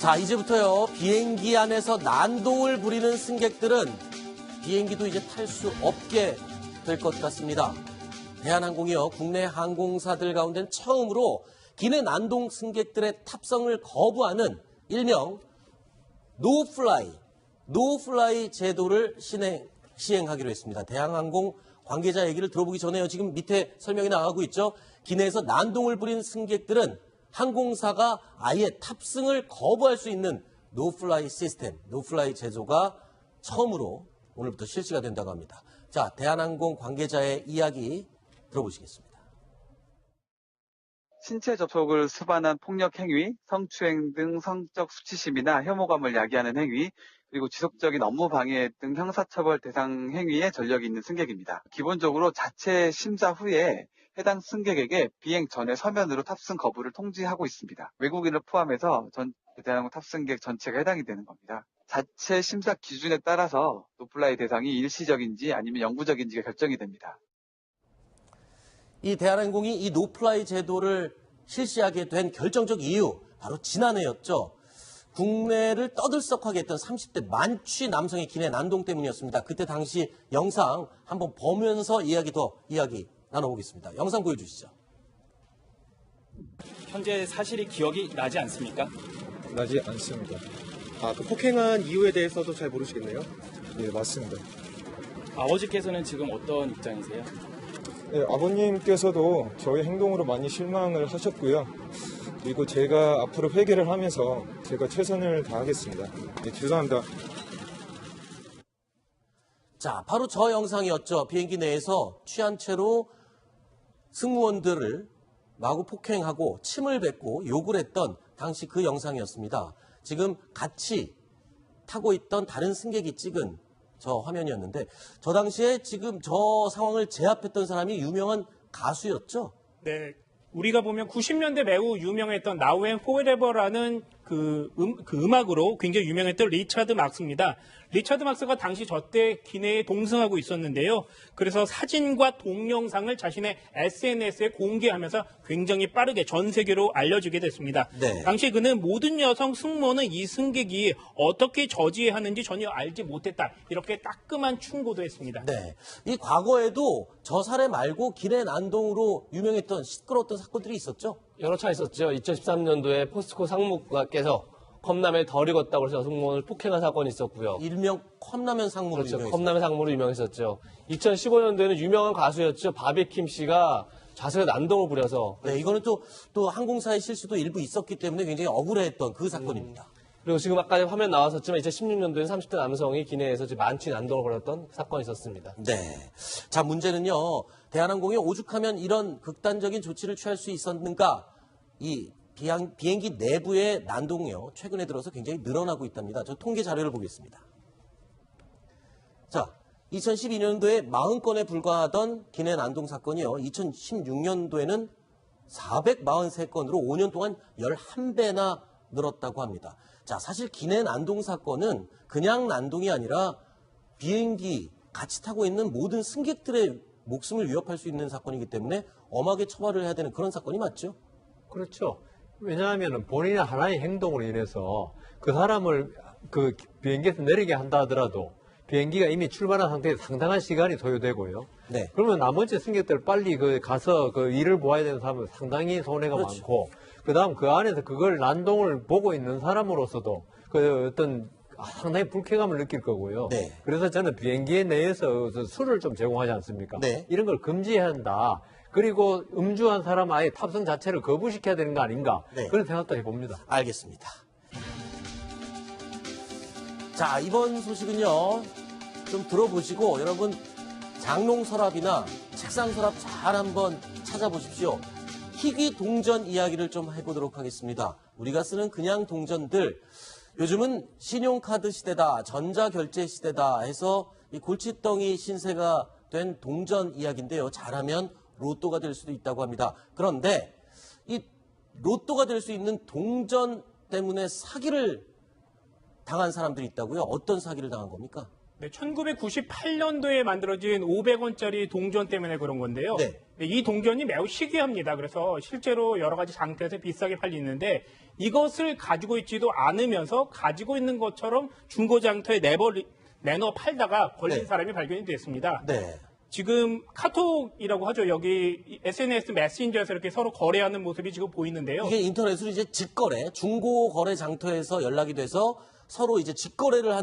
자, 이제부터요, 비행기 안에서 난동을 부리는 승객들은 비행기도 이제 탈 수 없게 될 것 같습니다. 대한항공이요, 국내 항공사들 가운데 처음으로 기내 난동 승객들의 탑승을 거부하는 일명 노플라이 제도를 시행하기로 했습니다. 대한항공 관계자 얘기를 들어보기 전에요, 지금 밑에 설명이 나가고 있죠. 기내에서 난동을 부린 승객들은 항공사가 아예 탑승을 거부할 수 있는 노플라이 시스템, 노플라이 제도가 처음으로 오늘부터 실시가 된다고 합니다. 자, 대한항공 관계자의 이야기 들어보시겠습니다. 신체 접촉을 수반한 폭력 행위, 성추행 등 성적 수치심이나 혐오감을 야기하는 행위, 그리고 지속적인 업무 방해 등 형사처벌 대상 행위에 전력이 있는 승객입니다. 기본적으로 자체 심사 후에 해당 승객에게 비행 전에 서면으로 탑승 거부를 통지하고 있습니다. 외국인을 포함해서 대한항공 탑승객 전체가 해당이 되는 겁니다. 자체 심사 기준에 따라서 노플라이 대상이 일시적인지 아니면 영구적인지가 결정이 됩니다. 이 대한항공이 이 노플라이 제도를 실시하게 된 결정적 이유, 바로 지난해였죠. 국내를 떠들썩하게 했던 30대 만취 남성의 기내 난동 때문이었습니다. 그때 당시 영상 한번 보면서 이야기 나눠보겠습니다. 영상 보여주시죠. 현재 사실이 기억이 나지 않습니까? 나지 않습니다. 그 폭행한 이유에 대해서도 잘 모르시겠네요. 예, 맞습니다. 아버지께서는 지금 어떤 입장이세요? 예, 아버님께서도 저희 행동으로 많이 실망을 하셨고요. 그리고 제가 앞으로 회개를 하면서 제가 최선을 다하겠습니다. 예, 죄송합니다. 자, 바로 저 영상이었죠. 비행기 내에서 취한 채로 승무원들을 마구 폭행하고 침을 뱉고 욕을 했던 당시 그 영상이었습니다. 지금 같이 타고 있던 다른 승객이 찍은 저 화면이었는데, 저 당시에 지금 저 상황을 제압했던 사람이 유명한 가수였죠? 네. 우리가 보면 90년대 매우 유명했던 Now and Forever라는 그 음악으로 굉장히 유명했던 리차드 막스입니다. 리차드 막스가 당시 저때 기내에 동승하고 있었는데요. 그래서 사진과 동영상을 자신의 SNS에 공개하면서 굉장히 빠르게 전 세계로 알려지게 됐습니다. 네. 당시 그는 모든 여성 승무원은 이 승객이 어떻게 저지해야 하는지 전혀 알지 못했다. 이렇게 따끔한 충고도 했습니다. 네. 이 과거에도 저 사례 말고 기내 난동으로 유명했던 시끄러웠던 사건들이 있었죠? 여러 차례 있었죠. 2013년도에 포스코 상무가께서 컵라면에 덜 익었다고 해서 승무원을 폭행한 사건이 있었고요. 일명 컵라면 상무로 그렇죠. 유명했어요. 컵라면 상무로 유명했었죠. 2015년도에는 유명한 가수였죠. 바비킴 씨가 좌석에 난동을 부려서. 네, 이거는 또 항공사의 실수도 일부 있었기 때문에 굉장히 억울해했던 그 사건입니다. 그리고 지금 아까 화면 나왔었지만 2016년도에는 30대 남성이 기내에서 만취 난동을 벌였던 사건이 있었습니다. 네. 자, 문제는요, 대한항공이 오죽하면 이런 극단적인 조치를 취할 수 있었는가? 이 비행기 내부의 난동이요, 최근에 들어서 굉장히 늘어나고 있답니다. 저 통계 자료를 보겠습니다. 자, 2012년도에 40건에 불과하던 기내 난동 사건이요, 2016년도에는 443건으로 5년 동안 11배나 늘었다고 합니다. 자, 사실 기내 난동 사건은 그냥 난동이 아니라 비행기 같이 타고 있는 모든 승객들의 목숨을 위협할 수 있는 사건이기 때문에 엄하게 처벌을 해야 되는 그런 사건이 맞죠? 그렇죠. 왜냐하면 본인의 하나의 행동으로 인해서 그 사람을 그 비행기에서 내리게 한다 하더라도 비행기가 이미 출발한 상태에서 상당한 시간이 소요되고요. 네. 그러면 나머지 승객들 빨리 가서 그 일을 보아야 되는 사람은 상당히 손해가 그렇죠. 많고, 그다음 그 안에서 그걸 난동을 보고 있는 사람으로서도 그 어떤 상당히 불쾌감을 느낄 거고요. 네. 그래서 저는 비행기 내에서 술을 좀 제공하지 않습니까? 네. 이런 걸 금지해야 한다. 그리고 음주한 사람 아예 탑승 자체를 거부시켜야 되는 거 아닌가? 네. 그런 생각도 해봅니다. 알겠습니다. 자, 이번 소식은요, 좀 들어보시고 여러분 장롱 서랍이나 책상 서랍 잘 한번 찾아보십시오. 희귀 동전 이야기를 좀 해보도록 하겠습니다. 우리가 쓰는 그냥 동전들, 요즘은 신용카드 시대다, 전자결제 시대다 해서 이 골칫덩이 신세가 된 동전 이야기인데요. 잘하면 로또가 될 수도 있다고 합니다. 그런데 이 로또가 될 수 있는 동전 때문에 사기를 당한 사람들이 있다고요? 어떤 사기를 당한 겁니까? 네, 1998년도에 만들어진 500원짜리 동전 때문에 그런 건데요. 네. 네, 이 동전이 매우 희귀합니다. 그래서 실제로 여러 가지 장터에서 비싸게 팔리는데 이것을 가지고 있지도 않으면서 가지고 있는 것처럼 중고장터에 내놓아 팔다가 걸린 네. 사람이 발견이 됐습니다. 네. 지금 카톡이라고 하죠. 여기 SNS 메신저에서 이렇게 서로 거래하는 모습이 지금 보이는데요. 이게 인터넷으로 이제 직거래, 중고 거래 장터에서 연락이 돼서 서로 이제 직거래를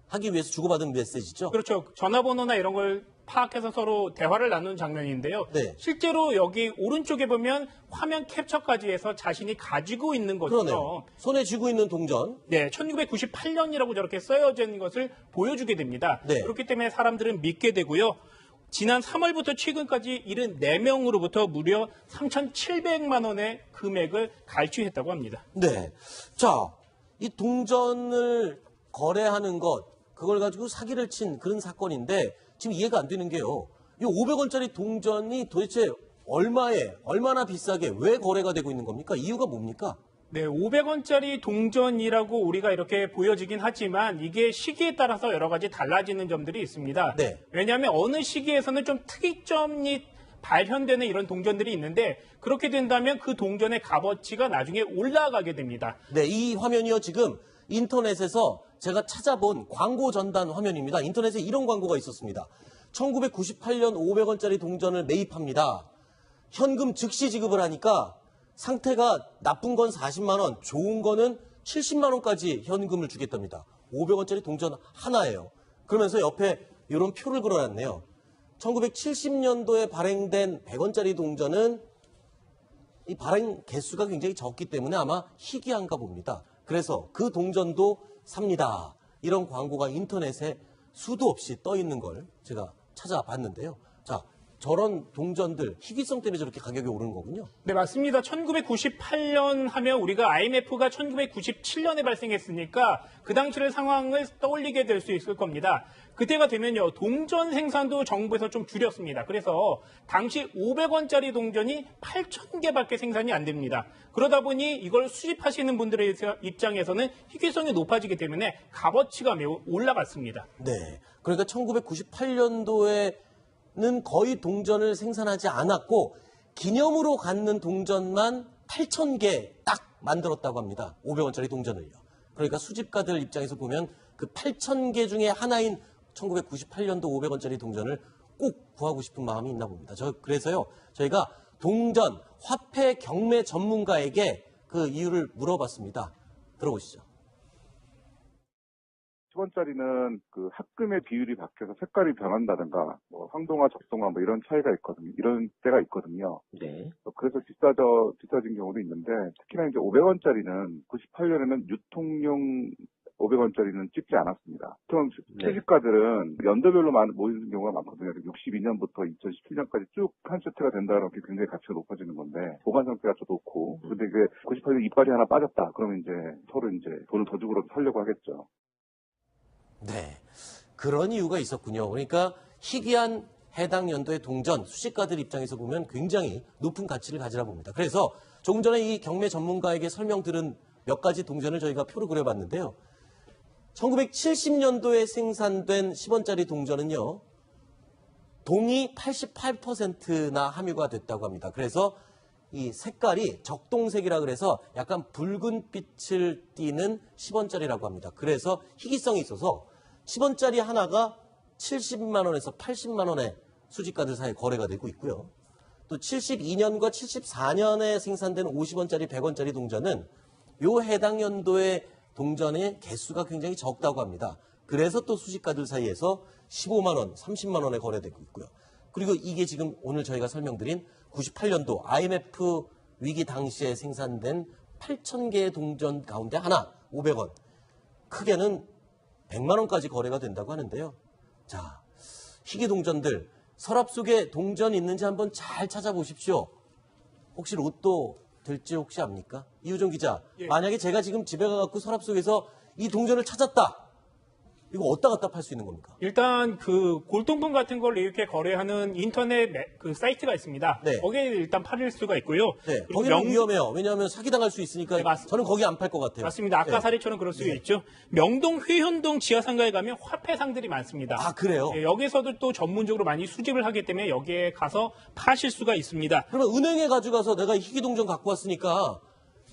하기 위해서 주고받은 메시지죠. 그렇죠. 전화번호나 이런 걸 파악해서 서로 대화를 나누는 장면인데요. 네. 실제로 여기 오른쪽에 보면 화면 캡처까지 해서 자신이 가지고 있는 것처럼 그러네요. 손에 쥐고 있는 동전. 네, 1998년이라고 저렇게 쓰여져 있는 것을 보여주게 됩니다. 네. 그렇기 때문에 사람들은 믿게 되고요. 지난 3월부터 최근까지 74명으로부터 무려 3,700만 원의 금액을 갈취했다고 합니다. 네. 자, 이 동전을 거래하는 것, 그걸 가지고 사기를 친 그런 사건인데 지금 이해가 안 되는 게요. 이 500원짜리 동전이 도대체 얼마나 비싸게 왜 거래가 되고 있는 겁니까? 이유가 뭡니까? 네, 500원짜리 동전이라고 우리가 이렇게 보여지긴 하지만 이게 시기에 따라서 여러 가지 달라지는 점들이 있습니다. 네. 왜냐하면 어느 시기에서는 좀 특이점이 발현되는 이런 동전들이 있는데 그렇게 된다면 그 동전의 값어치가 나중에 올라가게 됩니다. 네, 이 화면이요. 지금 인터넷에서 제가 찾아본 광고 전단 화면입니다. 인터넷에 이런 광고가 있었습니다. 1998년 500원짜리 동전을 매입합니다. 현금 즉시 지급을 하니까 상태가 나쁜 건 40만 원, 좋은 거는 70만 원까지 현금을 주겠답니다. 500원짜리 동전 하나예요. 그러면서 옆에 이런 표를 걸어놨네요. 1970년도에 발행된 100원짜리 동전은 이 발행 개수가 굉장히 적기 때문에 아마 희귀한가 봅니다. 그래서 그 동전도 삽니다. 이런 광고가 인터넷에 수도 없이 떠 있는 걸 제가 찾아봤는데요. 자, 저런 동전들 희귀성 때문에 저렇게 가격이 오르는 거군요. 네, 맞습니다. 1998년 하면 우리가 IMF가 1997년에 발생했으니까 그 당시의 상황을 떠올리게 될 수 있을 겁니다. 그때가 되면요, 동전 생산도 정부에서 좀 줄였습니다. 그래서 당시 500원짜리 동전이 8,000개밖에 생산이 안 됩니다. 그러다 보니 이걸 수집하시는 분들의 입장에서는 희귀성이 높아지기 때문에 값어치가 매우 올라갔습니다. 네. 그러니까 1998년도에는 거의 동전을 생산하지 않았고 기념으로 갖는 동전만 8,000개 딱 만들었다고 합니다. 500원짜리 동전을요. 그러니까 수집가들 입장에서 보면 그 8,000개 중에 하나인 1998년도 500원짜리 동전을 꼭 구하고 싶은 마음이 있나 봅니다. 그래서요, 저희가 동전, 화폐 경매 전문가에게 그 이유를 물어봤습니다. 들어보시죠. 10원짜리는 그 합금의 비율이 바뀌어서 색깔이 변한다든가, 뭐 황동화, 적성화 뭐 이런 차이가 있거든요. 이런 때가 있거든요. 네. 그래서 비싸진 경우도 있는데, 특히나 이제 500원짜리는 98년에는 유통용 500원짜리는 찍지 않았습니다. 보통 수집가들은 연도별로 모이는 경우가 많거든요. 62년부터 2017년까지 쭉 한 세트가 된다는 게 굉장히 가치가 높아지는 건데, 보관 상태가 좀 좋고, 근데 이게 98년 이빨이 하나 빠졌다. 그러면 이제 서로 이제 돈을 더 주고 살려고 하겠죠. 네. 그런 이유가 있었군요. 그러니까 희귀한 해당 연도의 동전, 수집가들 입장에서 보면 굉장히 높은 가치를 가지라 봅니다. 그래서 조금 전에 이 경매 전문가에게 설명 들은 몇 가지 동전을 저희가 표로 그려봤는데요. 1970년도에 생산된 10원짜리 동전은요, 동이 88%나 함유가 됐다고 합니다. 그래서 이 색깔이 적동색이라 그래서 약간 붉은 빛을 띠는 10원짜리라고 합니다. 그래서 희귀성이 있어서 10원짜리 하나가 70만 원에서 80만 원에 수집가들 사이에 거래가 되고 있고요. 또 72년과 74년에 생산된 50원짜리, 100원짜리 동전은 요 해당 연도의 동전의 개수가 굉장히 적다고 합니다. 그래서 또 수집가들 사이에서 15만 원, 30만 원에 거래되고 있고요. 그리고 이게 지금 오늘 저희가 설명드린 98년도 IMF 위기 당시에 생산된 8,000개의 동전 가운데 하나, 500원. 크게는 100만 원까지 거래가 된다고 하는데요. 자, 희귀 동전들, 서랍 속에 동전이 있는지 한번 잘 찾아보십시오. 혹시 로또 될지 혹시 압니까? 이우정 기자, 예. 만약에 제가 지금 집에 가갖고 서랍 속에서 이 동전을 찾았다. 이거 어디다 갖다 팔 수 있는 겁니까? 일단 그 골동품 같은 걸 이렇게 거래하는 인터넷 그 사이트가 있습니다. 네. 거기에 일단 팔릴 수가 있고요. 네, 그리고 거기는 위험해요. 왜냐하면 사기당할 수 있으니까 네, 맞습니다. 저는 거기 안 팔 것 같아요. 맞습니다. 아까 네. 사례처럼 그럴 수 네. 있죠. 명동 회현동 지하상가에 가면 화폐상들이 많습니다. 아, 그래요? 예, 여기서도 또 전문적으로 많이 수집을 하기 때문에 여기에 가서 파실 수가 있습니다. 그러면 은행에 가져가서 내가 희귀동전 갖고 왔으니까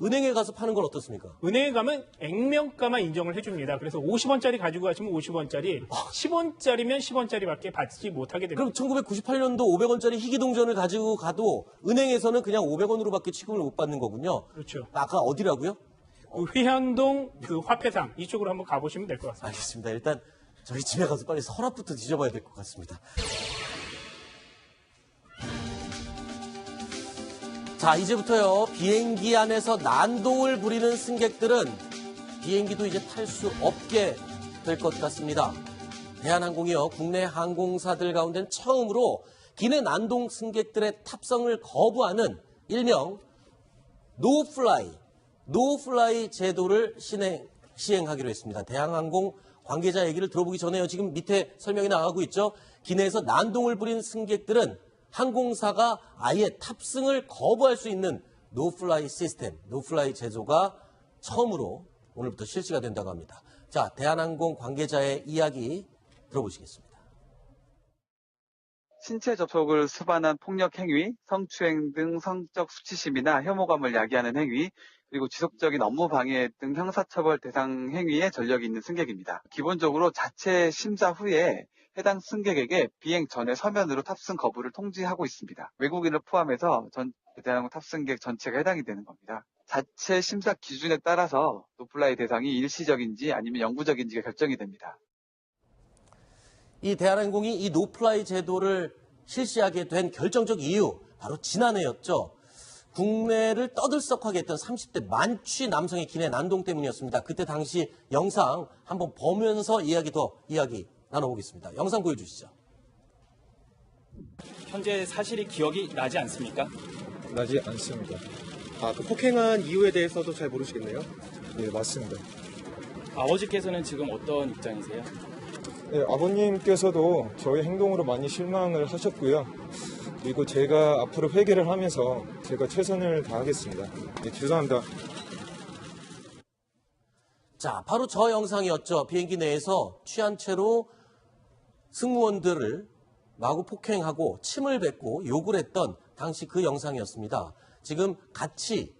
은행에 가서 파는 건 어떻습니까? 은행에 가면 액면가만 인정을 해줍니다. 그래서 50원짜리 가지고 가시면 50원짜리, 10원짜리면 10원짜리밖에 받지 못하게 됩니다. 그럼 1998년도 500원짜리 희귀동전을 가지고 가도 은행에서는 그냥 500원으로밖에 취급을 못 받는 거군요. 그렇죠. 아까 어디라고요? 그 회현동 그 화폐상 이쪽으로 한번 가보시면 될 것 같습니다. 알겠습니다. 일단 저희 집에 가서 빨리 서랍부터 뒤져봐야 될 것 같습니다. 자, 이제부터요. 비행기 안에서 난동을 부리는 승객들은 비행기도 이제 탈 수 없게 될 것 같습니다. 대한항공이요. 국내 항공사들 가운데는 처음으로 기내 난동 승객들의 탑승을 거부하는 일명 노플라이 제도를 시행하기로 했습니다. 대한항공 관계자 얘기를 들어보기 전에요. 지금 밑에 설명이 나가고 있죠. 기내에서 난동을 부린 승객들은 항공사가 아예 탑승을 거부할 수 있는 노플라이 시스템, 노플라이 제도가 처음으로 오늘부터 실시가 된다고 합니다. 자, 대한항공 관계자의 이야기 들어보시겠습니다. 신체 접촉을 수반한 폭력 행위, 성추행 등 성적 수치심이나 혐오감을 야기하는 행위, 그리고 지속적인 업무 방해 등 형사처벌 대상 행위에 전력이 있는 승객입니다. 기본적으로 자체 심사 후에 해당 승객에게 비행 전에 서면으로 탑승 거부를 통지하고 있습니다. 외국인을 포함해서 대한항공 탑승객 전체가 해당이 되는 겁니다. 자체 심사 기준에 따라서 노플라이 대상이 일시적인지 아니면 영구적인지가 결정이 됩니다. 이 대한항공이 이 노플라이 제도를 실시하게 된 결정적 이유, 바로 지난해였죠. 국내를 떠들썩하게 했던 30대 만취 남성의 기내 난동 때문이었습니다. 그때 당시 영상 한번 보면서 이야기 나눠보겠습니다. 영상 보여주시죠. 현재 사실이 기억이 나지 않습니까? 나지 않습니다. 그 폭행한 이유에 대해서도 잘 모르시겠네요. 예, 맞습니다. 아버지께서는 지금 어떤 입장이세요? 예, 아버님께서도 저희 행동으로 많이 실망을 하셨고요. 그리고 제가 앞으로 회개를 하면서 제가 최선을 다하겠습니다. 예, 죄송합니다. 자, 바로 저 영상이었죠. 비행기 내에서 취한 채로 승무원들을 마구 폭행하고 침을 뱉고 욕을 했던 당시 그 영상이었습니다. 지금 같이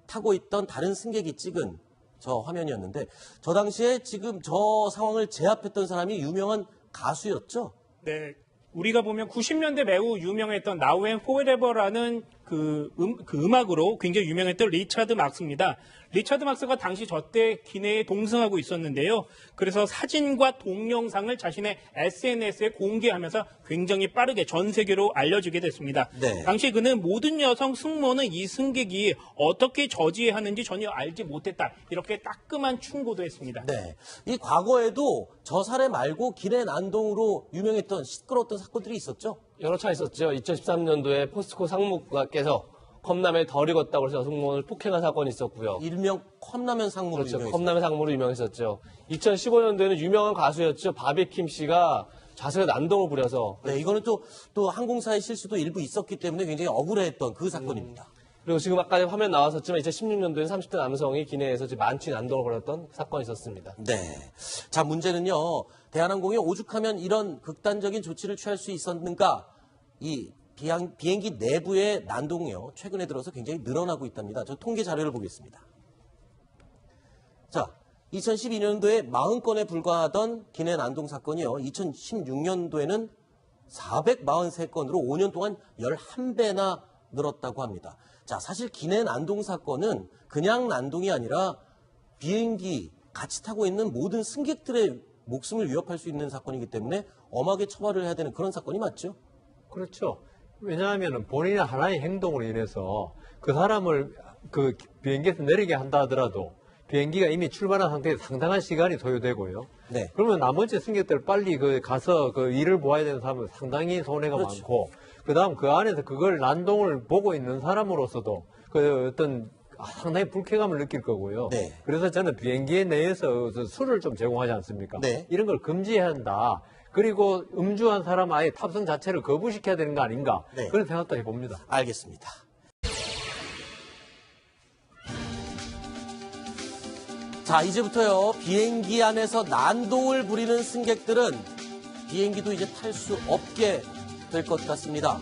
타고 있던 다른 승객이 찍은 저 화면이었는데 저 당시에 지금 저 상황을 제압했던 사람이 유명한 가수였죠. 네. 우리가 보면 90년대 매우 유명했던 Now and Forever라는 그 음악으로 굉장히 유명했던 리차드 막스입니다. 리차드 막스가 당시 저때 기내에 동승하고 있었는데요. 그래서 사진과 동영상을 자신의 SNS에 공개하면서 굉장히 빠르게 전 세계로 알려지게 됐습니다. 네. 당시 그는 모든 여성 승무원은 이 승객이 어떻게 저지해야 하는지 전혀 알지 못했다. 이렇게 따끔한 충고도 했습니다. 네. 이 과거에도 저 사례 말고 기내 난동으로 유명했던 시끄러웠던 사건들이 있었죠. 여러 차례 있었죠. 2013년도에 포스코 상무께서 컵라면에 덜 익었다고 해서 승무원을 폭행한 사건이 있었고요. 일명 컵라면 상무로 그렇죠. 유명했어요. 컵라면 상무로 유명했었죠. 2015년도에는 유명한 가수였죠. 바비킴 씨가 자신의 난동을 부려서 네, 이거는 또 항공사의 실수도 일부 있었기 때문에 굉장히 억울해했던 그 사건입니다. 그리고 지금 아까 화면 나왔었지만 2016년도에는 30대 남성이 기내에서 만취 난동을 벌였던 사건이 있었습니다. 네. 자, 문제는요. 대한항공이 오죽하면 이런 극단적인 조치를 취할 수 있었는가? 이 비행기 내부의 난동이요. 최근에 들어서 굉장히 늘어나고 있답니다. 저 통계 자료를 보겠습니다. 자, 2012년도에 40건에 불과하던 기내 난동 사건이요. 2016년도에는 443건으로 5년 동안 11배나 늘었다고 합니다. 자, 사실 기내 난동 사건은 그냥 난동이 아니라 비행기 같이 타고 있는 모든 승객들의 목숨을 위협할 수 있는 사건이기 때문에 엄하게 처벌을 해야 되는 그런 사건이 맞죠? 그렇죠. 왜냐하면 본인의 하나의 행동으로 인해서 그 사람을 그 비행기에서 내리게 한다 하더라도 비행기가 이미 출발한 상태에서 상당한 시간이 소요되고요. 네. 그러면 나머지 승객들 빨리 가서 일을 보아야 되는 사람은 상당히 손해가 그렇죠. 많고, 그 다음 그 안에서 그걸 난동을 보고 있는 사람으로서도 그 어떤 상당히 불쾌감을 느낄 거고요. 네. 그래서 저는 비행기 내에서 술을 좀 제공하지 않습니까? 네. 이런 걸 금지해야 한다. 그리고 음주한 사람 아예 탑승 자체를 거부시켜야 되는 거 아닌가? 네. 그런 생각도 해봅니다. 알겠습니다. 자, 이제부터요, 비행기 안에서 난동을 부리는 승객들은 비행기도 이제 탈 수 없게 될 것 같습니다.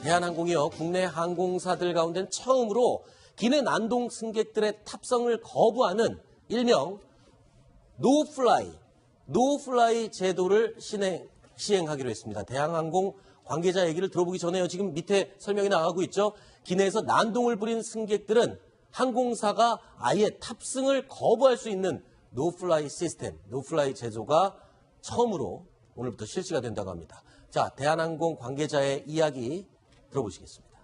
대한항공이요, 국내 항공사들 가운데는 처음으로 기내 난동 승객들의 탑승을 거부하는 일명 노플라이 제도를 시행하기로 했습니다. 대한항공 관계자 얘기를 들어보기 전에요. 지금 밑에 설명이 나가고 있죠. 기내에서 난동을 부린 승객들은 항공사가 아예 탑승을 거부할 수 있는 노플라이 시스템, 노플라이 제도가 처음으로 오늘부터 실시가 된다고 합니다. 자, 대한항공 관계자의 이야기 들어보시겠습니다.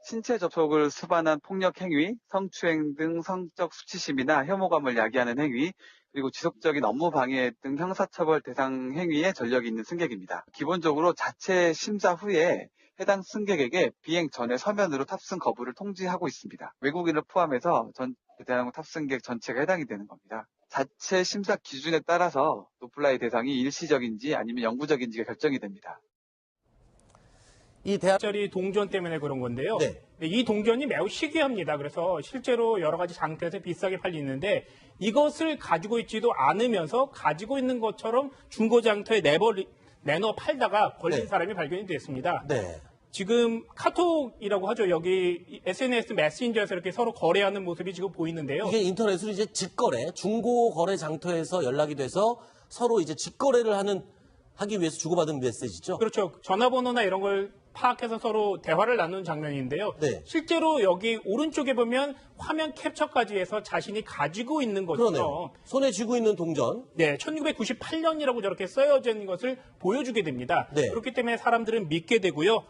신체 접촉을 수반한 폭력 행위, 성추행 등 성적 수치심이나 혐오감을 야기하는 행위, 그리고 지속적인 업무 방해 등 형사처벌 대상 행위에 전력이 있는 승객입니다. 기본적으로 자체 심사 후에 해당 승객에게 비행 전에 서면으로 탑승 거부를 통지하고 있습니다. 외국인을 포함해서 대한항공 탑승객 전체가 해당이 되는 겁니다. 자체 심사 기준에 따라서 노플라이 대상이 일시적인지 아니면 영구적인지가 결정이 됩니다. 이 대한 짜리 동전 때문에 그런 건데요. 네. 이 동전이 매우 희귀합니다. 그래서 실제로 여러 가지 장터에서 비싸게 팔리는데 이것을 가지고 있지도 않으면서 가지고 있는 것처럼 중고장터에 내놓아 팔다가 걸린 네. 사람이 발견이 됐습니다. 네. 지금 카톡이라고 하죠. 여기 SNS 메신저에서 이렇게 서로 거래하는 모습이 지금 보이는데요. 이게 인터넷으로 이제 직거래, 중고거래 장터에서 연락이 돼서 서로 이제 직거래를 하기 위해서 주고받은 메시지죠. 그렇죠. 전화번호나 이런 걸 파악해서 서로 대화를 나누는 장면인데요. 네. 실제로 여기 오른쪽에 보면 화면 캡처까지 해서 자신이 가지고 있는 것처럼 그러네요. 손에 쥐고 있는 동전. 네, 1998년이라고 저렇게 쓰여져 있는 것을 보여주게 됩니다. 네. 그렇기 때문에 사람들은 믿게 되고요.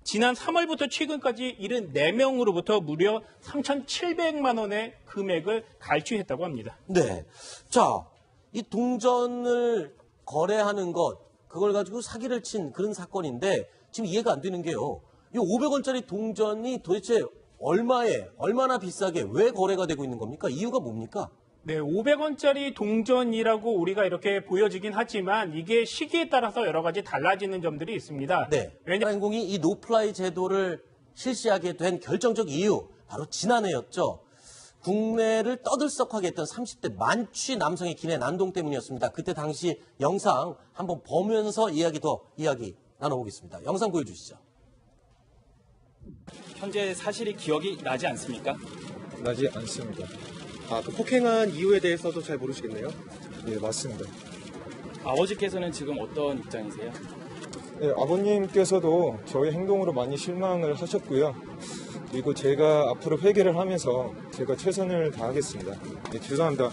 지난 3월부터 최근까지 74명으로부터 무려 3,700만 원의 금액을 갈취했다고 합니다. 네. 자, 이 동전을 거래하는 것, 그걸 가지고 사기를 친 그런 사건인데 지금 이해가 안 되는 게요. 이 500원짜리 동전이 도대체 얼마나 비싸게 왜 거래가 되고 있는 겁니까? 이유가 뭡니까? 네, 500원짜리 동전이라고 우리가 이렇게 보여지긴 하지만 이게 시기에 따라서 여러 가지 달라지는 점들이 있습니다. 네. 대한항공이 이 노플라이 제도를 실시하게 된 결정적 이유, 바로 지난해였죠. 국내를 떠들썩하게 했던 30대 만취 남성의 기내 난동 때문이었습니다. 그때 당시 영상 한번 보면서 이야기 나눠보겠습니다. 영상 보여주시죠. 현재 사실이 기억이 나지 않습니까? 나지 않습니다. 그 폭행한 이유에 대해서도 잘 모르시겠네요. 예, 맞습니다. 아버지께서는 지금 어떤 입장이세요? 예, 아버님께서도 저희 행동으로 많이 실망을 하셨고요. 그리고 제가 앞으로 회개를 하면서 제가 최선을 다하겠습니다. 예, 죄송합니다.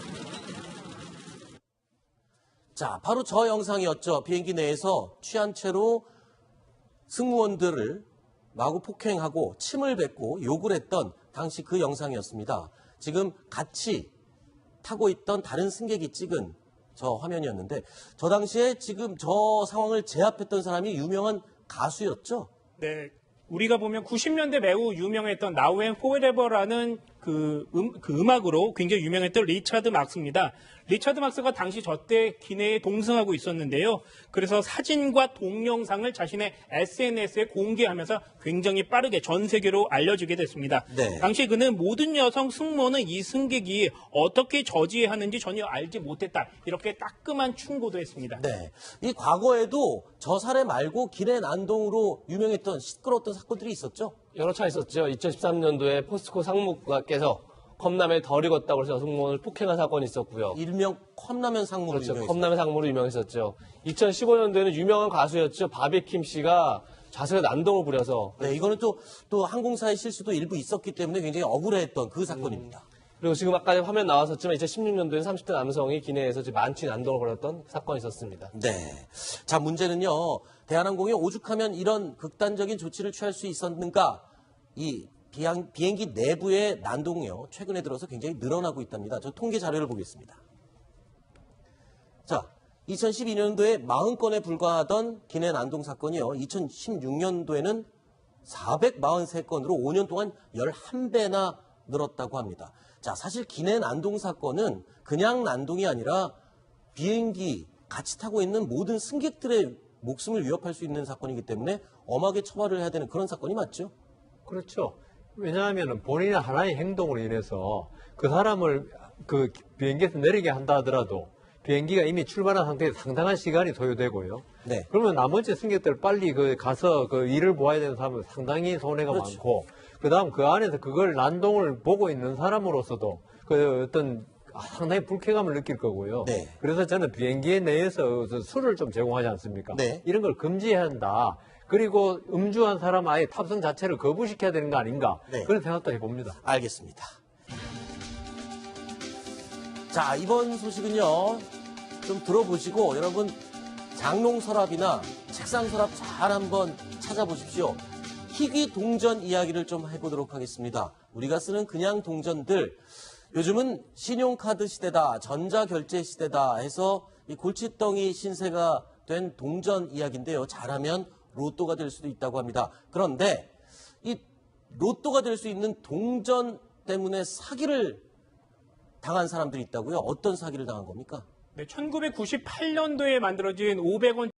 자, 바로 저 영상이었죠. 비행기 내에서 취한 채로 승무원들을 마구 폭행하고 침을 뱉고 욕을 했던 당시 그 영상이었습니다. 지금 같이 타고 있던 다른 승객이 찍은 저 화면이었는데 저 당시에 지금 저 상황을 제압했던 사람이 유명한 가수였죠. 네, 우리가 보면 90년대 매우 유명했던 Now and Forever라는 그 음악으로 굉장히 유명했던 리차드 막스입니다. 리차드 막스가 당시 저때 기내에 동승하고 있었는데요. 그래서 사진과 동영상을 자신의 SNS에 공개하면서 굉장히 빠르게 전 세계로 알려지게 됐습니다. 네. 당시 그는 모든 여성 승무원은 이 승객이 어떻게 저지해야 하는지 전혀 알지 못했다. 이렇게 따끔한 충고도 했습니다. 네. 이 과거에도 저 사례 말고 기내 난동으로 유명했던 시끄러웠던 사건들이 있었죠. 여러 차례 있었죠. 2013년도에 포스코 상무께서 컵라면에 덜 익었다고 해서 승무원을 폭행한 사건이 있었고요. 일명 컵라면 상무로 그렇죠. 유명했어요. 컵라면 상무로 유명했었죠. 2015년도에는 유명한 가수였죠. 바비킴 씨가 자석에 난동을 부려서 네, 이거는 또 항공사의 실수도 일부 있었기 때문에 굉장히 억울해했던 그 사건입니다. 그리고 지금 아까 화면 나왔었지만 2016년도에 30대 남성이 기내에서 만취 난동을 벌였던 사건이 있었습니다. 네. 자, 문제는요. 대한항공이 오죽하면 이런 극단적인 조치를 취할 수 있었는가? 이 비행기 내부의 난동이요. 최근에 들어서 굉장히 늘어나고 있답니다. 저 통계 자료를 보겠습니다. 자, 2012년도에 40건에 불과하던 기내 난동 사건이요. 2016년도에는 443건으로 5년 동안 11배나 늘었다고 합니다. 자, 사실 기내 난동 사건은 그냥 난동이 아니라 비행기 같이 타고 있는 모든 승객들의 목숨을 위협할 수 있는 사건이기 때문에 엄하게 처벌을 해야 되는 그런 사건이 맞죠? 그렇죠. 왜냐하면 본인의 하나의 행동으로 인해서 그 사람을 그 비행기에서 내리게 한다 하더라도 비행기가 이미 출발한 상태에서 상당한 시간이 소요되고요. 네. 그러면 나머지 승객들 빨리 가서 그 일을 보아야 되는 사람은 상당히 손해가 그렇죠. 많고, 그다음 그 안에서 그걸 난동을 보고 있는 사람으로서도 그 어떤 상당히 불쾌감을 느낄 거고요. 네. 그래서 저는 비행기 내에서 술을 좀 제공하지 않습니까? 네. 이런 걸 금지해야 한다. 그리고 음주한 사람 아예 탑승 자체를 거부시켜야 되는 거 아닌가? 네. 그런 생각도 해봅니다. 알겠습니다. 자, 이번 소식은요, 좀 들어보시고 여러분 장롱 서랍이나 책상 서랍 잘 한번 찾아보십시오. 희귀 동전 이야기를 좀 해보도록 하겠습니다. 우리가 쓰는 그냥 동전들, 요즘은 신용카드 시대다, 전자결제 시대다 해서 이 골칫덩이 신세가 된 동전 이야기인데요. 잘하면 로또가 될 수도 있다고 합니다. 그런데 이 로또가 될 수 있는 동전 때문에 사기를 당한 사람들이 있다고요? 어떤 사기를 당한 겁니까? 네, 1998년도에 만들어진 500원